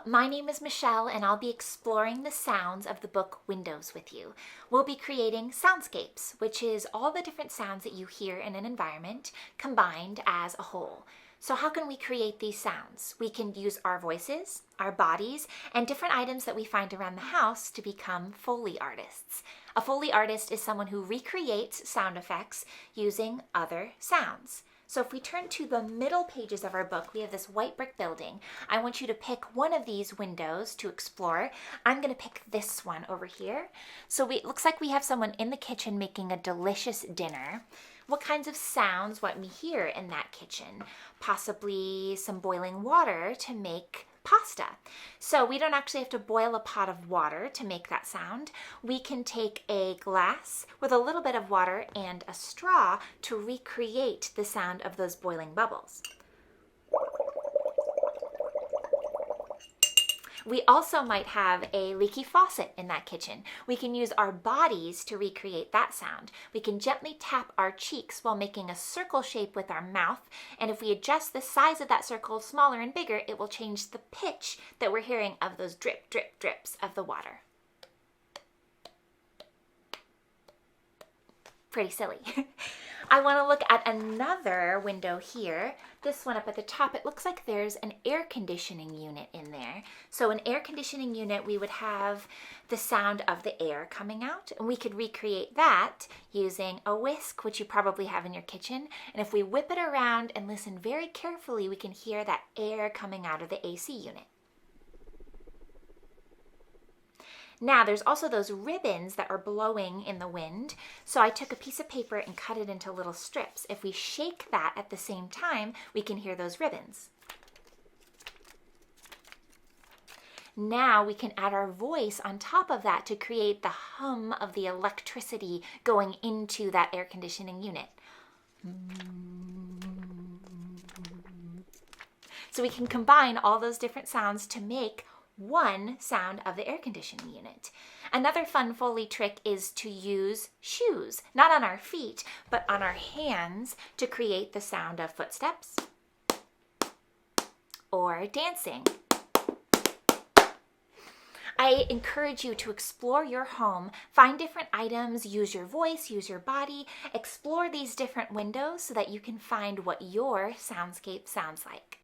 my name is Michelle and I'll be exploring the sounds of the book Windows with you. We'll be creating soundscapes, which is all the different sounds that you hear in an environment combined as a whole. So how can we create these sounds? We can use our voices, our bodies, and different items that we find around the house to become Foley artists. A Foley artist is someone who recreates sound effects using other sounds. So if we turn to the middle pages of our book, we have this white brick building. I want you to pick one of these windows to explore. I'm going to pick this one over here. So it looks like we have someone in the kitchen making a delicious dinner. What kinds of sounds might we hear in that kitchen? Possibly some boiling water to make pasta. So we don't actually have to boil a pot of water to make that sound. We can take a glass with a little bit of water and a straw to recreate the sound of those boiling bubbles. We also might have a leaky faucet in that kitchen. We can use our bodies to recreate that sound. We can gently tap our cheeks while making a circle shape with our mouth, and if we adjust the size of that circle smaller and bigger, it will change the pitch that we're hearing of those drip, drip, drips of the water. Pretty silly. I want to look at another window here. This one up at the top, it looks like there's an air conditioning unit in there. So an air conditioning unit, we would have the sound of the air coming out, and we could recreate that using a whisk, which you probably have in your kitchen. And if we whip it around and listen very carefully, we can hear that air coming out of the AC unit. Now there's also those ribbons that are blowing in the wind. So I took a piece of paper and cut it into little strips. If we shake that at the same time, we can hear those ribbons. Now we can add our voice on top of that to create the hum of the electricity going into that air conditioning unit. So we can combine all those different sounds to make one sound of the air conditioning unit. Another fun Foley trick is to use shoes, not on our feet, but on our hands to create the sound of footsteps or dancing. I encourage you to explore your home, find different items, use your voice, use your body, explore these different windows so that you can find what your soundscape sounds like.